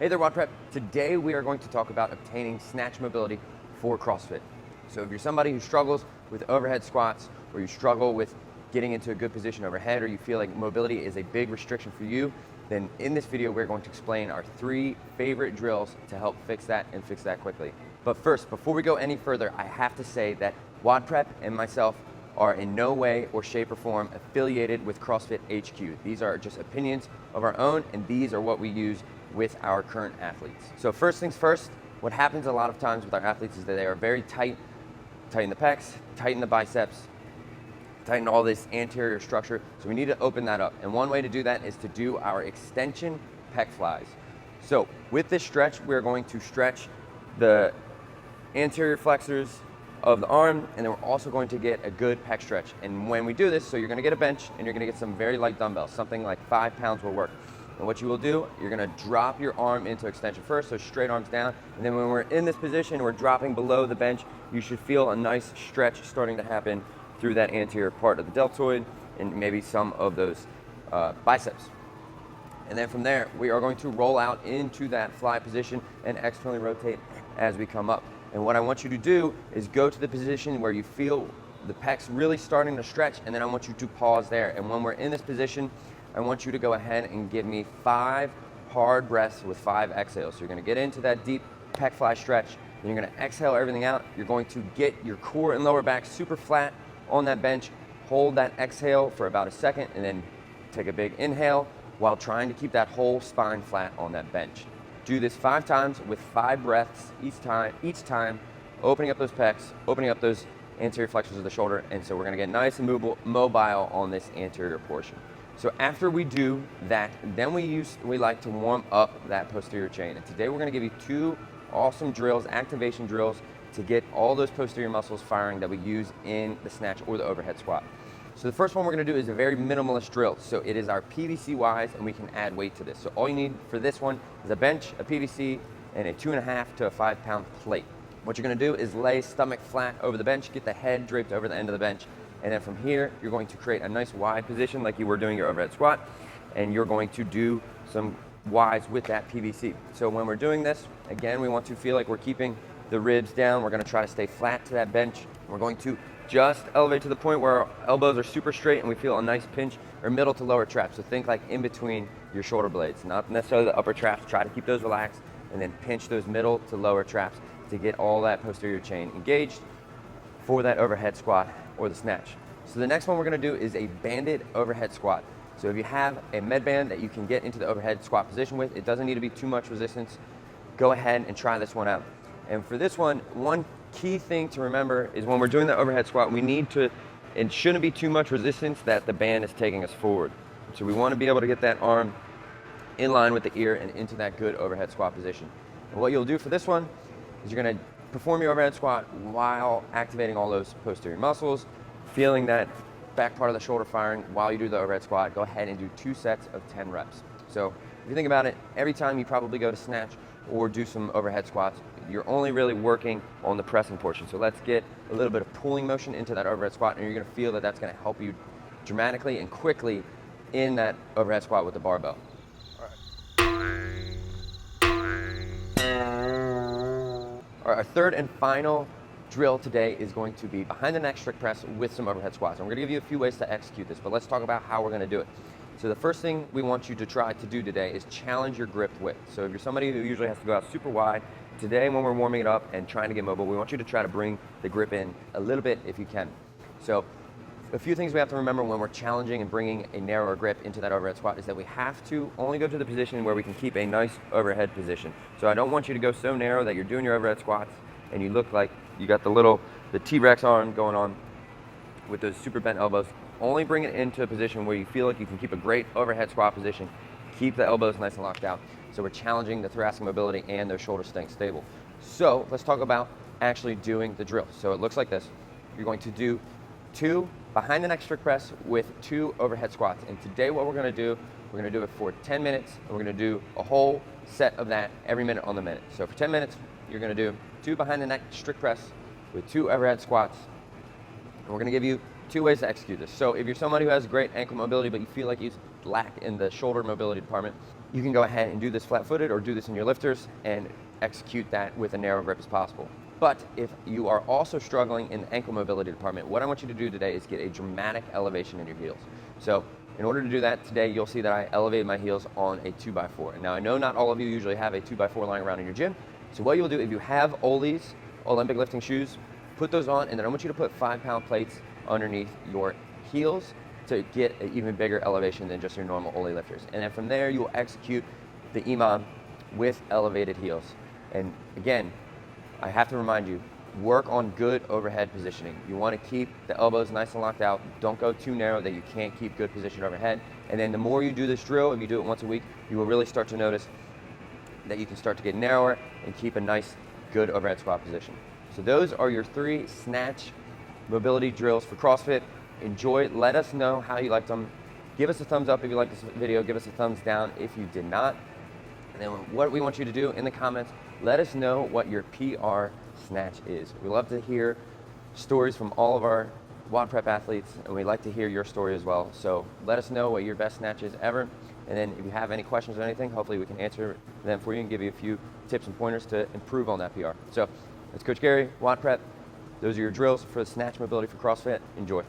Hey there, WODprep. Today we are going to talk about obtaining snatch mobility for CrossFit. So if you're somebody who struggles with overhead squats, or you struggle with getting into a good position overhead, or you feel like mobility is a big restriction for you, then in this video we're going to explain our 3 favorite drills to help fix that and fix that quickly. But first, before we go any further, I have to say that WODprep and myself are in no way or shape or form affiliated with CrossFit HQ. These are just opinions of our own, and these are what we use with our current athletes. So first things first, what happens a lot of times with our athletes is that they are very tight. Tighten the pecs, tighten the biceps, tighten all this anterior structure. So we need to open that up. And one way to do that is to do our extension pec flies. So with this stretch, we're going to stretch the anterior flexors of the arm, and then we're also going to get a good pec stretch. And when we do this, so you're gonna get a bench and you're gonna get some very light dumbbells, something like 5 pounds will work. And what you will do, you're gonna drop your arm into extension first, so straight arms down. And then when we're in this position, we're dropping below the bench, you should feel a nice stretch starting to happen through that anterior part of the deltoid and maybe some of those biceps. And then from there, we are going to roll out into that fly position and externally rotate as we come up. And what I want you to do is go to the position where you feel the pecs really starting to stretch, and then I want you to pause there. And when we're in this position, I want you to go ahead and give me 5 hard breaths with 5 exhales. So you're gonna get into that deep pec fly stretch, then you're gonna exhale everything out. You're going to get your core and lower back super flat on that bench. Hold that exhale for about a second, and then take a big inhale while trying to keep that whole spine flat on that bench. Do this 5 times with 5 breaths each time, opening up those pecs, opening up those anterior flexors of the shoulder, and so we're gonna get nice and mobile on this anterior portion. So after we do that, then we like to warm up that posterior chain. And today we're gonna give you 2 awesome drills, activation drills, to get all those posterior muscles firing that we use in the snatch or the overhead squat. So the first one we're gonna do is a very minimalist drill. So it is our PVC wise, and we can add weight to this. So all you need for this one is a bench, a PVC, and a 2.5 to a 5 pound plate. What you're gonna do is lay stomach flat over the bench, get the head draped over the end of the bench, and then from here, you're going to create a nice wide position like you were doing your overhead squat, and you're going to do some wides with that PVC. So when we're doing this, again, we want to feel like we're keeping the ribs down. We're gonna try to stay flat to that bench. We're going to just elevate to the point where our elbows are super straight and we feel a nice pinch or middle to lower traps. So think like in between your shoulder blades, not necessarily the upper traps. Try to keep those relaxed and then pinch those middle to lower traps to get all that posterior chain engaged for that overhead squat or the snatch. So the next one we're gonna do is a banded overhead squat. So if you have a med band that you can get into the overhead squat position with, it doesn't need to be too much resistance. Go ahead and try this one out. And for this one key thing to remember is when we're doing the overhead squat, it shouldn't be too much resistance that the band is taking us forward. So we wanna be able to get that arm in line with the ear and into that good overhead squat position. And what you'll do for this one is you're gonna perform your overhead squat while activating all those posterior muscles, feeling that back part of the shoulder firing while you do the overhead squat. Go ahead and do 2 sets of 10 reps. So if you think about it, every time you probably go to snatch or do some overhead squats, you're only really working on the pressing portion. So let's get a little bit of pulling motion into that overhead squat, and you're gonna feel that that's gonna help you dramatically and quickly in that overhead squat with the barbell. All right, our third and final drill today is going to be behind the neck strict press with some overhead squats. And we're gonna give you a few ways to execute this, but let's talk about how we're gonna do it. So the first thing we want you to try to do today is challenge your grip width. So if you're somebody who usually has to go out super wide, today when we're warming it up and trying to get mobile, we want you to try to bring the grip in a little bit if you can. So a few things we have to remember when we're challenging and bringing a narrower grip into that overhead squat is that we have to only go to the position where we can keep a nice overhead position. So I don't want you to go so narrow that you're doing your overhead squats and you look like you got the T-Rex arm going on with those super bent elbows. Only bring it into a position where you feel like you can keep a great overhead squat position, keep the elbows nice and locked out. So we're challenging the thoracic mobility and those shoulders staying stable. So let's talk about actually doing the drill. So it looks like this. You're going to do 2 behind the neck strict press with 2 overhead squats. And today what we're gonna do it for 10 minutes, and we're gonna do a whole set of that every minute on the minute. So for 10 minutes, you're gonna do 2 behind the neck strict press with 2 overhead squats. And we're gonna give you two ways to execute this. So if you're somebody who has great ankle mobility, but you feel like you lack in the shoulder mobility department, you can go ahead and do this flat-footed or do this in your lifters and execute that with a narrow grip as possible. But if you are also struggling in the ankle mobility department, what I want you to do today is get a dramatic elevation in your heels. So in order to do that today, you'll see that I elevated my heels on a 2x4. Now I know not all of you usually have a 2x4 lying around in your gym. So what you'll do, if you have Ollie's, Olympic lifting shoes, put those on, and then I want you to put 5-pound plates underneath your heels to get an even bigger elevation than just your normal Ollie lifters. And then from there, you will execute the Imam with elevated heels. And again, I have to remind you, work on good overhead positioning. You want to keep the elbows nice and locked out. Don't go too narrow that you can't keep good position overhead. And then the more you do this drill, if you do it once a week, you will really start to notice that you can start to get narrower and keep a nice, good overhead squat position. So those are your 3 snatch mobility drills for CrossFit. Enjoy, let us know how you liked them. Give us a thumbs up if you liked this video, give us a thumbs down if you did not. And then what we want you to do in the comments, let us know what your PR snatch is. We love to hear stories from all of our WODprep athletes, and we like to hear your story as well. So let us know what your best snatch is ever. And then if you have any questions or anything, hopefully we can answer them for you and give you a few tips and pointers to improve on that PR. So that's Coach Gary, WODprep. Those are your drills for the snatch mobility for CrossFit. Enjoy.